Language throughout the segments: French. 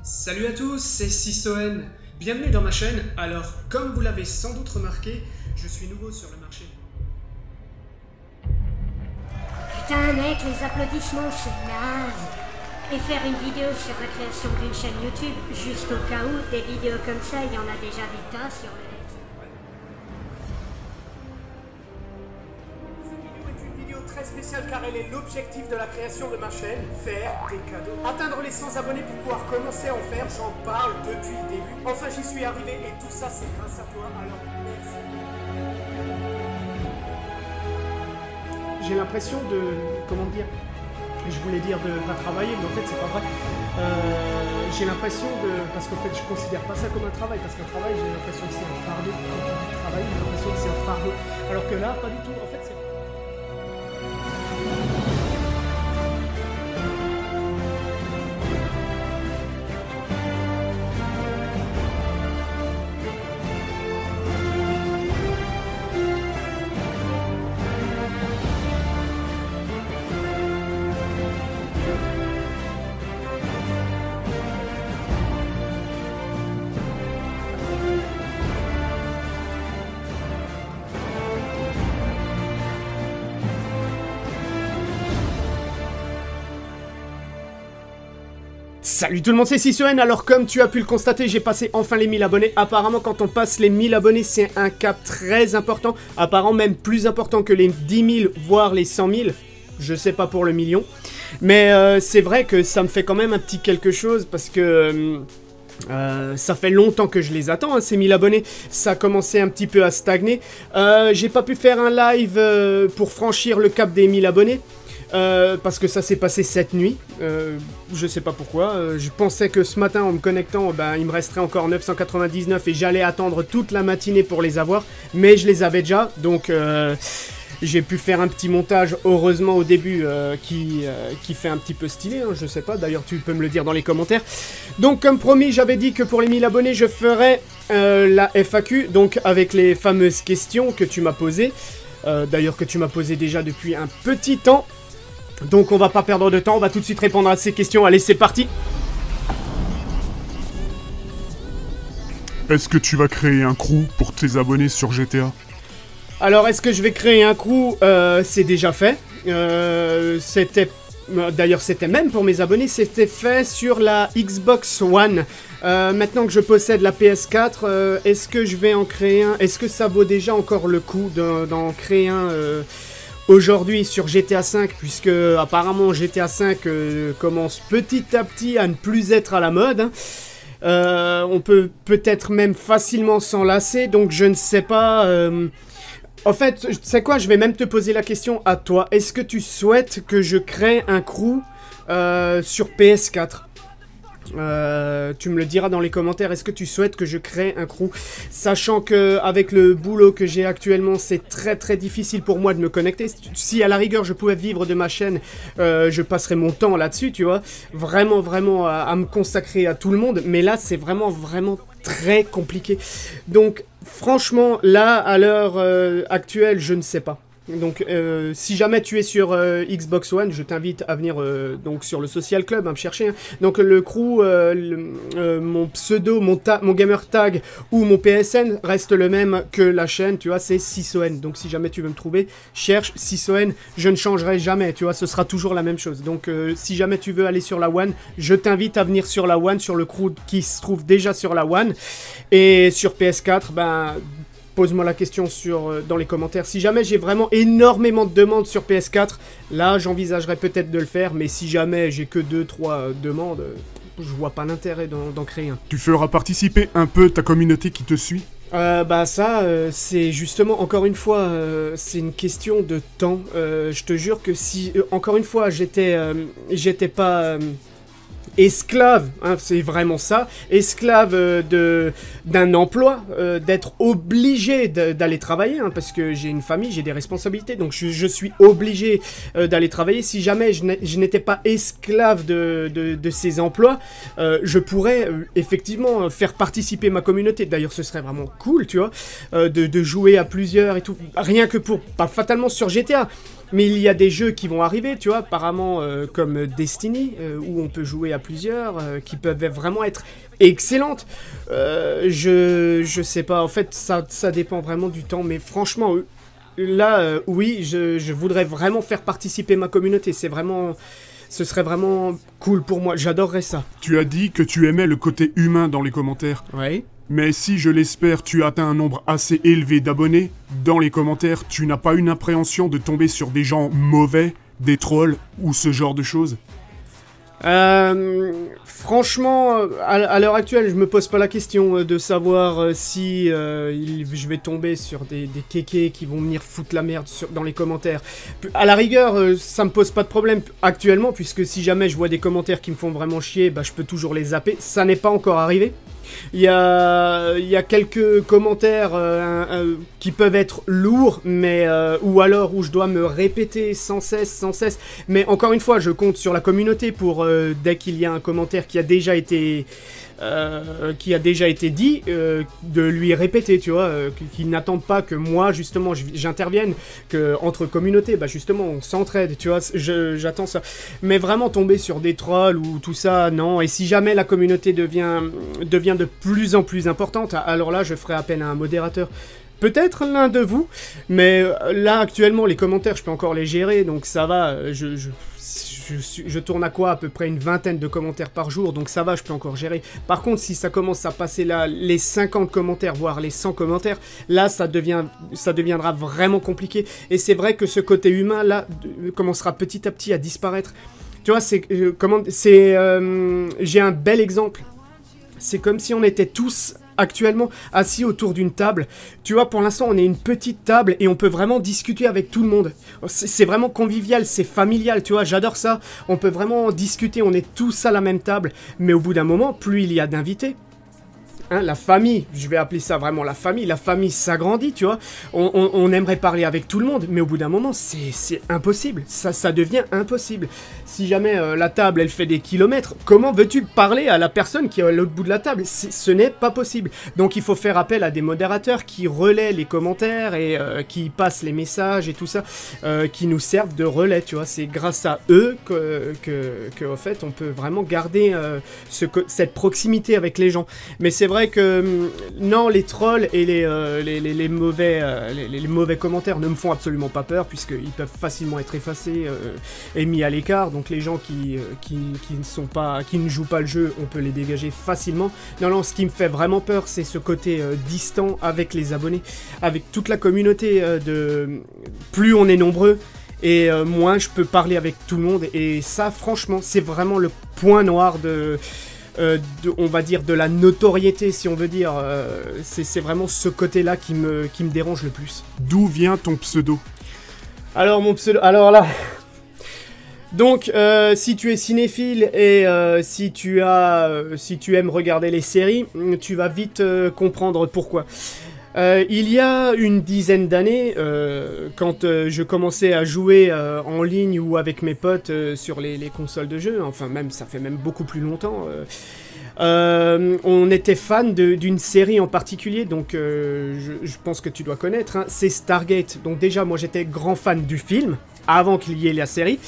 Salut à tous, c'est Sisoen. Bienvenue dans ma chaîne. Alors, comme vous l'avez sans doute remarqué, je suis nouveau sur le marché. Putain mec, les applaudissements c'est naze. Et faire une vidéo sur la création d'une chaîne YouTube, juste au cas où, des vidéos comme ça, il y en a déjà des tas sur le net. Cette vidéo est une vidéo très spéciale car elle est l'objectif de la création de ma chaîne, faire des cadeaux. Atteindre les 100 abonnés pour pouvoir commencer à en faire, j'en parle depuis le début. Enfin j'y suis arrivé et tout ça c'est grâce à toi, alors merci. J'ai l'impression de... comment dire, je voulais dire de pas travailler, mais en fait c'est pas vrai. J'ai l'impression de... parce qu'en fait je considère pas ça comme un travail, parce qu'un travail j'ai l'impression que c'est un fardeau. Quand on travaille j'ai l'impression que c'est un fardeau. Alors que là, pas du tout. En fait c'est... Salut tout le monde, c'est Sisoen. Alors comme tu as pu le constater, j'ai passé enfin les 1000 abonnés. Apparemment quand on passe les 1000 abonnés, c'est un cap très important. Apparemment même plus important que les 10 000, voire les 100 000. Je sais pas pour le million. Mais c'est vrai que ça me fait quand même un petit quelque chose parce que... ça fait longtemps que je les attends, hein, ces 1000 abonnés. Ça a commencé un petit peu à stagner. J'ai pas pu faire un live pour franchir le cap des 1000 abonnés. Parce que ça s'est passé cette nuit, je sais pas pourquoi, je pensais que ce matin en me connectant, il me resterait encore 999 et j'allais attendre toute la matinée pour les avoir, mais je les avais déjà, donc j'ai pu faire un petit montage, heureusement au début, qui fait un petit peu stylé, hein, je sais pas, d'ailleurs tu peux me le dire dans les commentaires. Donc comme promis, j'avais dit que pour les 1000 abonnés, je ferais la FAQ, donc avec les fameuses questions que tu m'as posées, d'ailleurs que tu m'as posées déjà depuis un petit temps. Donc on va pas perdre de temps, on va tout de suite répondre à ces questions. Allez, c'est parti. Est-ce que tu vas créer un crew pour tes abonnés sur GTA? Alors, est-ce que je vais créer un crew? C'est déjà fait. D'ailleurs, c'était même pour mes abonnés, c'était fait sur la Xbox One. Maintenant que je possède la PS4, est-ce que je vais en créer un? Est-ce que ça vaut déjà encore le coup d'en créer un aujourd'hui sur GTA V, puisque apparemment GTA V commence petit à petit à ne plus être à la mode, hein. On peut peut-être même facilement s'en lasser, donc je ne sais pas. En fait, tu sais quoi, je vais même te poser la question à toi. Est-ce que tu souhaites que je crée un crew sur PS4 ? Tu me le diras dans les commentaires, est-ce que tu souhaites que je crée un crew? Sachant que avec le boulot que j'ai actuellement, c'est très difficile pour moi de me connecter. Si à la rigueur je pouvais vivre de ma chaîne, je passerais mon temps là-dessus, tu vois. Vraiment à me consacrer à tout le monde. Mais là, c'est vraiment très compliqué. Donc franchement, là, à l'heure actuelle, je ne sais pas. Donc si jamais tu es sur Xbox One, je t'invite à venir donc sur le Social Club, à me chercher, hein. Donc le crew, mon pseudo, mon gamer tag ou mon PSN reste le même que la chaîne, tu vois, c'est Sisoen. Donc si jamais tu veux me trouver, cherche Sisoen, je ne changerai jamais, tu vois, ce sera toujours la même chose. Donc si jamais tu veux aller sur la One, je t'invite à venir sur la One, sur le crew qui se trouve déjà sur la One. Et sur PS4, pose-moi la question dans les commentaires. Si jamais j'ai vraiment énormément de demandes sur PS4, là j'envisagerais peut-être de le faire, mais si jamais j'ai que 2-3 demandes, je vois pas l'intérêt d'en créer un. Tu feras participer un peu ta communauté qui te suit? C'est justement, encore une fois, c'est une question de temps. Je te jure que si, encore une fois, j'étais pas... esclave, hein, c'est vraiment ça, esclave d'un emploi, d'être obligé d'aller travailler, hein, parce que j'ai une famille, j'ai des responsabilités, donc je suis obligé d'aller travailler. Si jamais je n'étais pas esclave de ces emplois, je pourrais effectivement faire participer ma communauté. D'ailleurs, ce serait vraiment cool, tu vois, de jouer à plusieurs et tout, rien que pour, pas fatalement sur GTA, Mais il y a des jeux qui vont arriver, tu vois, apparemment comme Destiny, où on peut jouer à plusieurs, qui peuvent vraiment être excellentes. Je sais pas, en fait, ça dépend vraiment du temps, mais franchement, là, oui, je voudrais vraiment faire participer ma communauté, ce serait vraiment cool pour moi, j'adorerais ça. Tu as dit que tu aimais le côté humain dans les commentaires. Oui. Mais si, je l'espère, tu as atteint un nombre assez élevé d'abonnés, dans les commentaires, tu n'as pas une appréhension de tomber sur des gens mauvais, des trolls ou ce genre de choses? Franchement, à l'heure actuelle, je me pose pas la question de savoir si je vais tomber sur des kékés qui vont venir foutre la merde dans les commentaires. À la rigueur, ça me pose pas de problème actuellement, puisque si jamais je vois des commentaires qui me font vraiment chier, bah, je peux toujours les zapper. Ça n'est pas encore arrivé. Il y a quelques commentaires qui peuvent être lourds, mais ou alors où je dois me répéter sans cesse. Mais encore une fois, je compte sur la communauté pour dès qu'il y a un commentaire qui a déjà été dit, de lui répéter, tu vois, qu'il n'attende pas que moi, justement, j'intervienne, que entre communautés, bah justement, on s'entraide, tu vois, j'attends ça. Mais vraiment tomber sur des trolls ou tout ça, non, et si jamais la communauté devient de plus en plus importante, alors là, je ferai appel à un modérateur. Peut-être l'un de vous, mais là, actuellement, les commentaires, je peux encore les gérer, donc ça va, je tourne à quoi? À peu près une vingtaine de commentaires par jour, donc ça va, je peux encore gérer. Par contre, si ça commence à passer là les 50 commentaires, voire les 100 commentaires, là, ça deviendra vraiment compliqué. Et c'est vrai que ce côté humain, là, commencera petit à petit à disparaître. Tu vois, j'ai un bel exemple. C'est comme si on était tous actuellement assis autour d'une table. Tu vois, pour l'instant, on est une petite table et on peut vraiment discuter avec tout le monde. C'est vraiment convivial, c'est familial, tu vois, j'adore ça. On peut vraiment discuter, on est tous à la même table. Mais au bout d'un moment, plus il y a d'invités, hein, la famille, je vais appeler ça vraiment la famille s'agrandit, tu vois. On aimerait parler avec tout le monde, mais au bout d'un moment, c'est impossible. Ça devient impossible. Si jamais la table, elle fait des kilomètres, comment veux-tu parler à la personne qui est à l'autre bout de la table? Ce n'est pas possible. Donc il faut faire appel à des modérateurs qui relaient les commentaires et qui passent les messages et tout ça, qui nous servent de relais, tu vois. C'est grâce à eux que en fait, on peut vraiment garder cette proximité avec les gens. Mais c'est vrai que non, les trolls et les mauvais commentaires ne me font absolument pas peur, puisqu'ils peuvent facilement être effacés et mis à l'écart. Donc les gens qui ne jouent pas le jeu, on peut les dégager facilement. Non, ce qui me fait vraiment peur, c'est ce côté distant avec les abonnés, avec toute la communauté. Plus on est nombreux, et moins je peux parler avec tout le monde. Et ça, franchement, c'est vraiment le point noir on va dire de la notoriété, si on veut dire. C'est vraiment ce côté-là qui me dérange le plus. D'où vient ton pseudo? Alors mon pseudo, alors là, donc si tu es cinéphile et si tu aimes regarder les séries, tu vas vite comprendre pourquoi. Il y a une dizaine d'années, quand je commençais à jouer en ligne ou avec mes potes sur les consoles de jeux, enfin même ça fait même beaucoup plus longtemps, on était fan d'une série en particulier, donc je pense que tu dois connaître, hein, c'est Stargate. Donc déjà moi j'étais grand fan du film, avant qu'il y ait la série.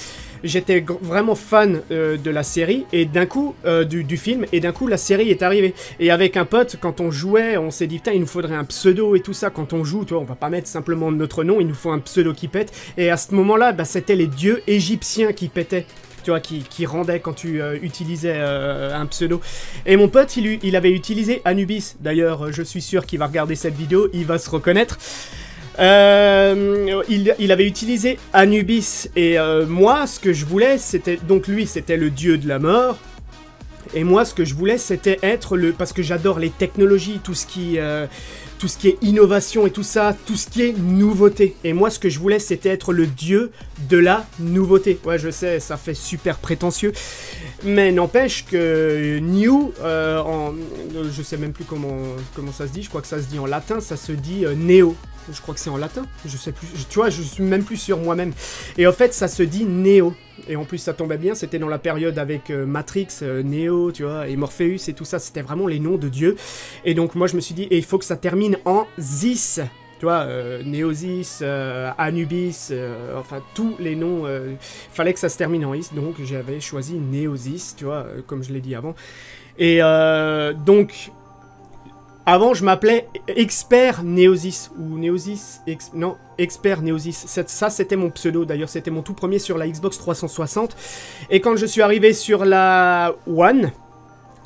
J'étais vraiment fan de la série, et d'un coup, du film, et d'un coup la série est arrivée. Et avec un pote, quand on jouait, on s'est dit, putain, il nous faudrait un pseudo et tout ça. Quand on joue, tu vois, on va pas mettre simplement notre nom, il nous faut un pseudo qui pète. Et à ce moment-là, bah, c'était les dieux égyptiens qui pétaient. Tu vois, qui rendaient quand tu utilisais un pseudo. Et mon pote, il avait utilisé Anubis. D'ailleurs, je suis sûr qu'il va regarder cette vidéo, il va se reconnaître. Il avait utilisé Anubis, et moi ce que je voulais c'était, donc lui c'était le dieu de la mort, et moi ce que je voulais c'était être parce que j'adore les technologies, tout ce qui est innovation et tout ça, tout ce qui est nouveauté, et moi ce que je voulais c'était être le dieu de la nouveauté. Ouais, je sais, ça fait super prétentieux, mais n'empêche que New, je sais même plus comment ça se dit, je crois que ça se dit en latin, ça se dit Néo. Je crois que c'est en latin, je sais plus, tu vois, je suis même plus sûr moi-même. Et en fait, ça se dit Néo. Et en plus, ça tombait bien, c'était dans la période avec Matrix, Néo, tu vois, et Morpheus et tout ça, c'était vraiment les noms de dieux. Et donc, moi, je me suis dit, il faut que ça termine en Zis. Tu vois, Neosis, Anubis, enfin tous les noms, fallait que ça se termine en is, donc j'avais choisi Neosis, tu vois, comme je l'ai dit avant. Et donc, avant je m'appelais Expert Neosis, ou Neosis, non, Expert Neosis, ça c'était mon pseudo, d'ailleurs c'était mon tout premier sur la Xbox 360. Et quand je suis arrivé sur la One,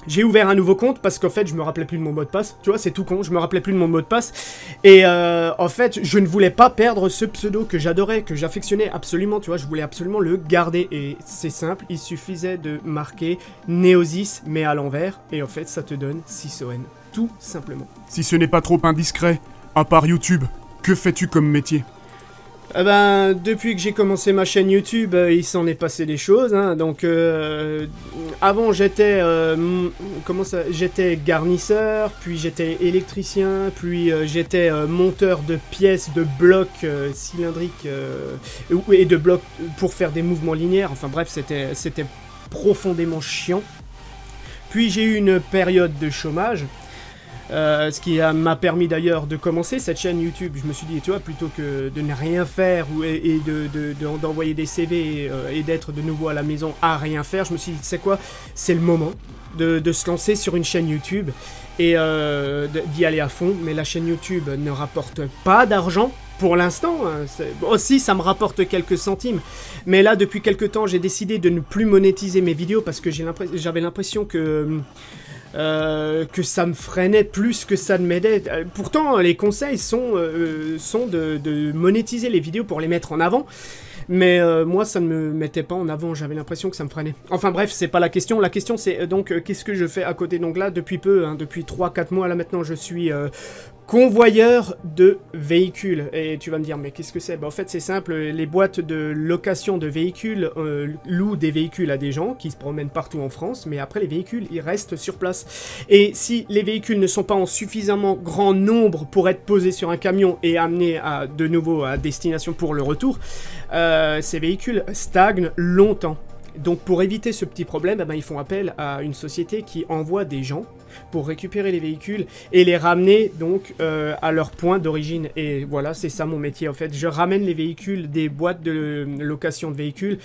j'ai ouvert un nouveau compte parce qu'en fait je me rappelais plus de mon mot de passe, tu vois c'est tout con, je me rappelais plus de mon mot de passe et en fait je ne voulais pas perdre ce pseudo que j'adorais, que j'affectionnais absolument, tu vois, je voulais absolument le garder et c'est simple, il suffisait de marquer Neosis mais à l'envers et en fait ça te donne Cisoen, tout simplement. Si ce n'est pas trop indiscret, à part YouTube, que fais-tu comme métier? Ben, depuis que j'ai commencé ma chaîne YouTube, il s'en est passé des choses, hein. Donc, avant j'étais, j'étais garnisseur, puis j'étais électricien, puis j'étais monteur de pièces, de blocs cylindriques et de blocs pour faire des mouvements linéaires. Enfin bref, c'était profondément chiant. Puis j'ai eu une période de chômage. Ce qui m'a permis d'ailleurs de commencer cette chaîne YouTube. Je me suis dit, tu vois, plutôt que de ne rien faire et d'envoyer des CV et d'être de nouveau à la maison à rien faire, je me suis dit, tu sais quoi, c'est le moment de se lancer sur une chaîne YouTube et d'y aller à fond. Mais la chaîne YouTube ne rapporte pas d'argent pour l'instant. Aussi, ça me rapporte quelques centimes. Mais là, depuis quelques temps, j'ai décidé de ne plus monétiser mes vidéos parce que j'avais l'impression que ça me freinait plus que ça ne m'aidait. Pourtant, les conseils sont de monétiser les vidéos pour les mettre en avant. Mais moi, ça ne me mettait pas en avant, j'avais l'impression que ça me freinait. Enfin bref, c'est pas la question. La question, c'est donc, qu'est-ce que je fais à côté? Donc là, depuis peu, hein, depuis 3-4 mois, là maintenant, je suis convoyeur de véhicules. Et tu vas me dire, mais qu'est-ce que c'est? Bah, en fait, c'est simple, les boîtes de location de véhicules louent des véhicules à des gens qui se promènent partout en France, mais après, les véhicules, ils restent sur place. Et si les véhicules ne sont pas en suffisamment grand nombre pour être posés sur un camion et amenés de nouveau à destination pour le retour, ces véhicules stagnent longtemps. Donc pour éviter ce petit problème, eh ben, ils font appel à une société qui envoie des gens pour récupérer les véhicules et les ramener donc à leur point d'origine. Et voilà, c'est ça mon métier en fait. Je ramène les véhicules des boîtes de location de véhicules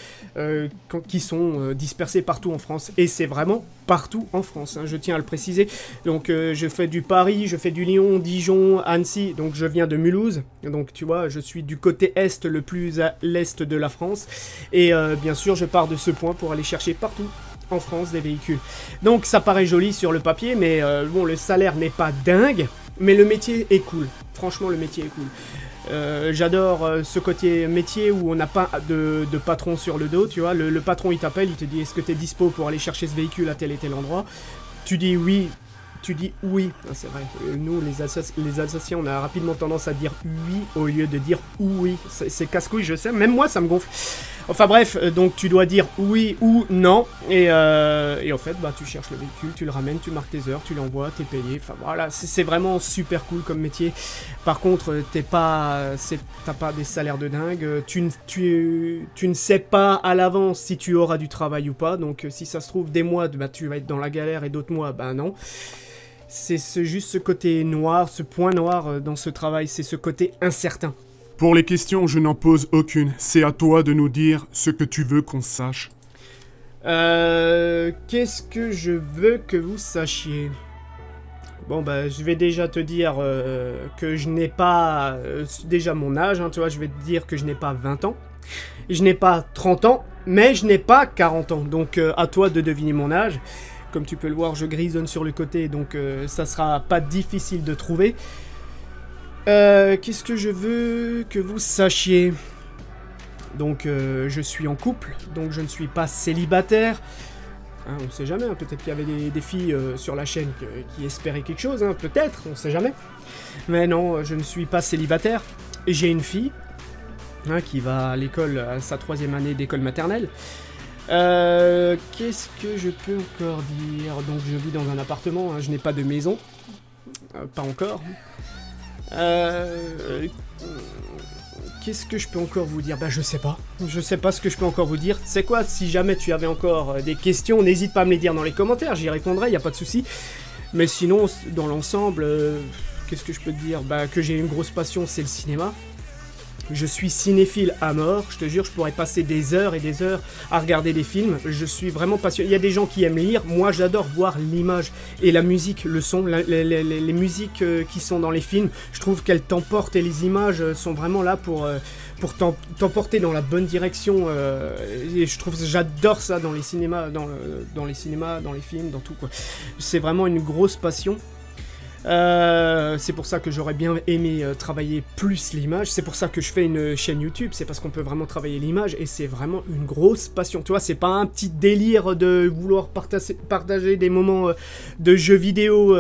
qui sont dispersées partout en France. Et c'est vraiment partout en France, hein, je tiens à le préciser. Donc je fais du Paris, je fais du Lyon, Dijon, Annecy. Donc je viens de Mulhouse. Donc tu vois, je suis du côté est, le plus à l'est de la France. Et bien sûr, je pars de ce point pour aller chercher partout en France des véhicules. Donc ça paraît joli sur le papier, mais bon, le salaire n'est pas dingue, mais le métier est cool. Franchement, le métier est cool. J'adore ce côté métier où on n'a pas de patron sur le dos, tu vois. Le patron, il t'appelle, il te dit, est-ce que tu es dispo pour aller chercher ce véhicule à tel et tel endroit? Tu dis oui. Tu dis oui, ah, c'est vrai, nous les Alsaciens on a rapidement tendance à dire oui au lieu de dire oui, c'est casse-couille je sais, même moi ça me gonfle. Enfin bref, donc tu dois dire oui ou non, et en fait bah tu cherches le véhicule, tu le ramènes, tu marques tes heures, tu l'envoies, t'es payé, enfin voilà, c'est vraiment super cool comme métier. Par contre t'as pas des salaires de dingue, tu ne sais pas à l'avance si tu auras du travail ou pas, donc si ça se trouve des mois bah, tu vas être dans la galère et d'autres mois bah non. C'est juste ce côté noir, ce point noir dans ce travail, c'est ce côté incertain. Pour les questions, je n'en pose aucune. C'est à toi de nous dire ce que tu veux qu'on sache. Qu'est-ce que je veux que vous sachiez? Bon bah je vais déjà te dire que je n'ai pas déjà mon âge, hein, tu vois, je vais te dire que je n'ai pas 20 ans. Je n'ai pas 30 ans, mais je n'ai pas 40 ans, donc à toi de deviner mon âge. Comme tu peux le voir, je grisonne sur le côté, donc ça sera pas difficile de trouver. Qu'est-ce que je veux que vous sachiez? Donc, je suis en couple, donc je ne suis pas célibataire. Hein, on ne sait jamais, hein, peut-être qu'il y avait des filles sur la chaîne qui espéraient quelque chose, hein, peut-être, on ne sait jamais. Mais non, je ne suis pas célibataire. J'ai une fille hein, qui va à l'école, à sa 3e année d'école maternelle. Qu'est-ce que je peux encore dire? Donc je vis dans un appartement, hein, je n'ai pas de maison. Pas encore. Qu'est-ce que je peux encore vous dire? Bah je sais pas. Je sais pas ce que je peux encore vous dire. C'est quoi? Si jamais tu avais encore des questions, n'hésite pas à me les dire dans les commentaires, j'y répondrai, y a pas de souci. Mais sinon, dans l'ensemble, qu'est-ce que je peux te dire? Bah, que j'ai une grosse passion, c'est le cinéma. Je suis cinéphile à mort, je te jure, je pourrais passer des heures et des heures à regarder des films. Je suis vraiment passionné. Il y a des gens qui aiment lire, moi j'adore voir l'image et la musique, le son, les musiques qui sont dans les films. Je trouve qu'elles t'emportent et les images sont vraiment là pour t'emporter dans la bonne direction. Et je trouve, j'adore ça dans les cinémas, dans les cinémas, dans les films, dans tout quoi. C'est vraiment une grosse passion. C'est pour ça que j'aurais bien aimé travailler plus l'image, c'est pour ça que je fais une chaîne YouTube, c'est parce qu'on peut vraiment travailler l'image et c'est vraiment une grosse passion, tu vois, c'est pas un petit délire de vouloir partager des moments de jeux vidéo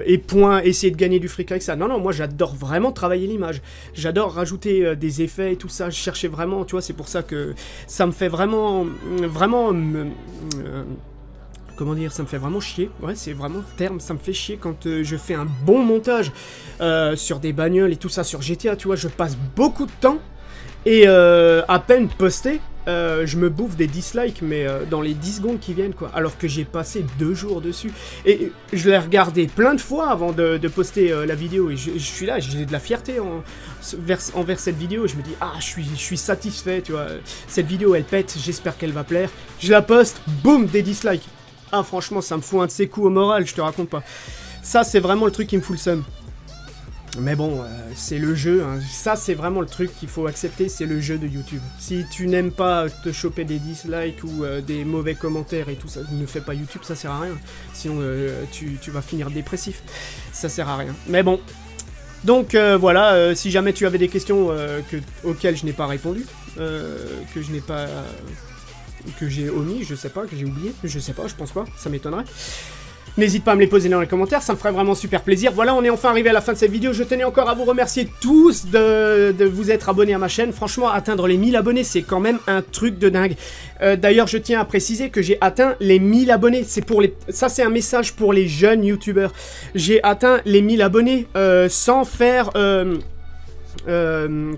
et point, essayer de gagner du fric avec ça, non, non, moi j'adore vraiment travailler l'image, j'adore rajouter des effets et tout ça, je cherchais vraiment, tu vois, c'est pour ça que ça me fait vraiment, comment dire, ça me fait vraiment chier, ouais c'est vraiment le terme, ça me fait chier quand je fais un bon montage sur des bagnoles et tout ça, sur GTA, tu vois, je passe beaucoup de temps et à peine posté, je me bouffe des dislikes, mais dans les 10 secondes qui viennent quoi, alors que j'ai passé 2 jours dessus, et je l'ai regardé plein de fois avant de poster la vidéo, et je suis là, j'ai de la fierté envers cette vidéo, je me dis, ah je suis satisfait, tu vois, cette vidéo elle pète, j'espère qu'elle va plaire, je la poste, boum, des dislikes. Ah franchement ça me fout un de ces coups au moral, je te raconte pas. Ça c'est vraiment le truc qui me fout le seum. Mais bon, c'est le jeu, hein. Ça c'est vraiment le truc qu'il faut accepter, c'est le jeu de YouTube. Si tu n'aimes pas te choper des dislikes ou des mauvais commentaires et tout ça, ne fais pas YouTube, ça sert à rien. Sinon tu vas finir dépressif, ça sert à rien. Mais bon, donc voilà, si jamais tu avais des questions auxquelles je n'ai pas répondu, que je n'ai pas... que j'ai omis, je sais pas, que j'ai oublié, je sais pas, je pense pas, ça m'étonnerait. N'hésite pas à me les poser dans les commentaires, ça me ferait vraiment super plaisir. Voilà, on est enfin arrivé à la fin de cette vidéo. Je tenais encore à vous remercier tous de vous être abonnés à ma chaîne. Franchement, atteindre les 1000 abonnés, c'est quand même un truc de dingue. D'ailleurs, je tiens à préciser que j'ai atteint les 1000 abonnés. Ça, c'est un message pour les jeunes youtubeurs. J'ai atteint les 1000 abonnés sans faire...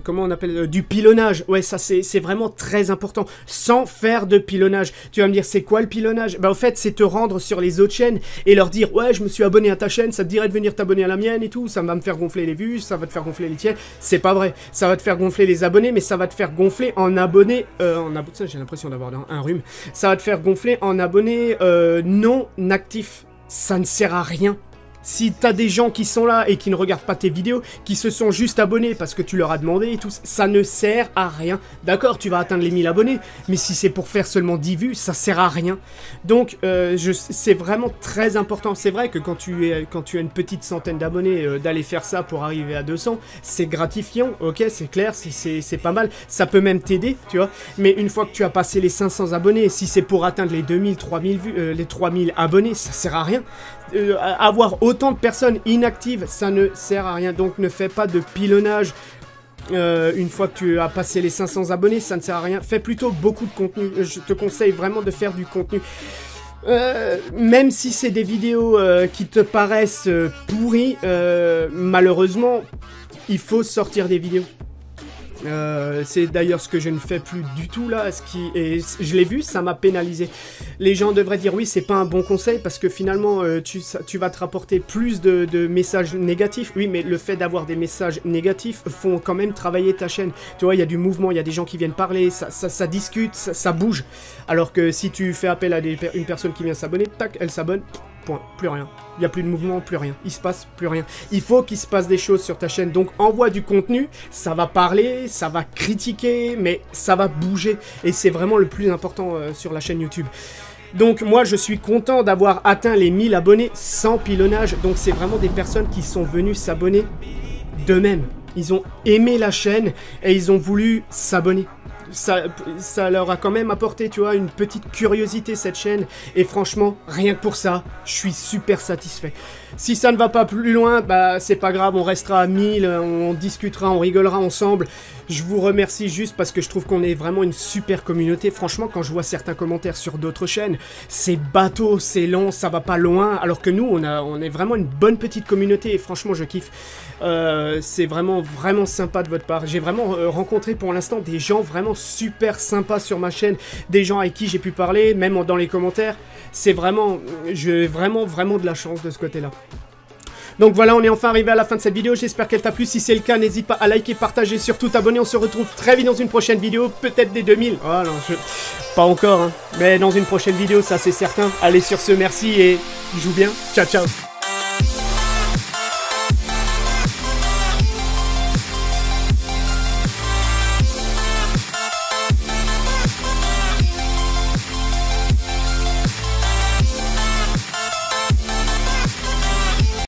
comment on appelle du pilonnage. Ouais, ça c'est vraiment très important, sans faire de pilonnage. Tu vas me dire c'est quoi le pilonnage? Bah au fait c'est te rendre sur les autres chaînes et leur dire ouais je me suis abonné à ta chaîne, ça te dirait de venir t'abonner à la mienne et tout, ça va me faire gonfler les vues, ça va te faire gonfler les tiennes. C'est pas vrai, ça va te faire gonfler les abonnés, mais ça va te faire gonfler en abonnés ça j'ai l'impression d'avoir un rhume, ça va te faire gonfler en abonnés non actifs. Ça ne sert à rien. Si t'as des gens qui sont là et qui ne regardent pas tes vidéos, qui se sont juste abonnés parce que tu leur as demandé et tout, ça ne sert à rien. D'accord, tu vas atteindre les 1000 abonnés, mais si c'est pour faire seulement 10 vues, ça sert à rien. Donc, c'est vraiment très important. C'est vrai que quand tu as une petite centaine d'abonnés, d'aller faire ça pour arriver à 200, c'est gratifiant, ok, c'est clair, c'est pas mal. Ça peut même t'aider, tu vois. Mais une fois que tu as passé les 500 abonnés, si c'est pour atteindre les 2000, 3000 vues, les 3000 abonnés, ça sert à rien. Avoir autant de personnes inactives, ça ne sert à rien, donc ne fais pas de pilonnage. Une fois que tu as passé les 500 abonnés, ça ne sert à rien. Fais plutôt beaucoup de contenu, je te conseille vraiment de faire du contenu. Même si c'est des vidéos qui te paraissent pourries, malheureusement, il faut sortir des vidéos. C'est d'ailleurs ce que je ne fais plus du tout là, je l'ai vu, ça m'a pénalisé. Les gens devraient dire oui, c'est pas un bon conseil parce que finalement tu vas te rapporter plus de messages négatifs. Oui, mais le fait d'avoir des messages négatifs font quand même travailler ta chaîne. Tu vois, il y a du mouvement, il y a des gens qui viennent parler, ça discute, ça bouge. Alors que si tu fais appel à une personne qui vient s'abonner, tac, elle s'abonne. Point, plus rien. Il n'y a plus de mouvement, plus rien. Il se passe plus rien. Il faut qu'il se passe des choses sur ta chaîne. Donc envoie du contenu, ça va parler, ça va critiquer, mais ça va bouger. Et c'est vraiment le plus important sur la chaîne YouTube. Donc moi je suis content d'avoir atteint les 1000 abonnés sans pilonnage. Donc c'est vraiment des personnes qui sont venues s'abonner d'eux-mêmes. Ils ont aimé la chaîne et ils ont voulu s'abonner. Ça leur a quand même apporté, tu vois, une petite curiosité cette chaîne. Et franchement, rien que pour ça, je suis super satisfait. Si ça ne va pas plus loin, bah c'est pas grave, on restera à 1000, on discutera, on rigolera ensemble. Je vous remercie juste parce que je trouve qu'on est vraiment une super communauté. Franchement, quand je vois certains commentaires sur d'autres chaînes, c'est bateau, c'est lent, ça va pas loin. Alors que nous, on est vraiment une bonne petite communauté et franchement, je kiffe. C'est vraiment sympa de votre part. J'ai vraiment rencontré pour l'instant des gens vraiment super sympas sur ma chaîne. Des gens avec qui j'ai pu parler, même dans les commentaires. C'est vraiment, j'ai vraiment de la chance de ce côté-là. Donc voilà, on est enfin arrivé à la fin de cette vidéo, j'espère qu'elle t'a plu. Si c'est le cas, n'hésite pas à liker, partager, surtout t'abonner. On se retrouve très vite dans une prochaine vidéo, peut-être des 2000. Oh non, pas encore, hein. Mais dans une prochaine vidéo, ça c'est certain. Allez, sur ce, merci et joue bien. Ciao, ciao.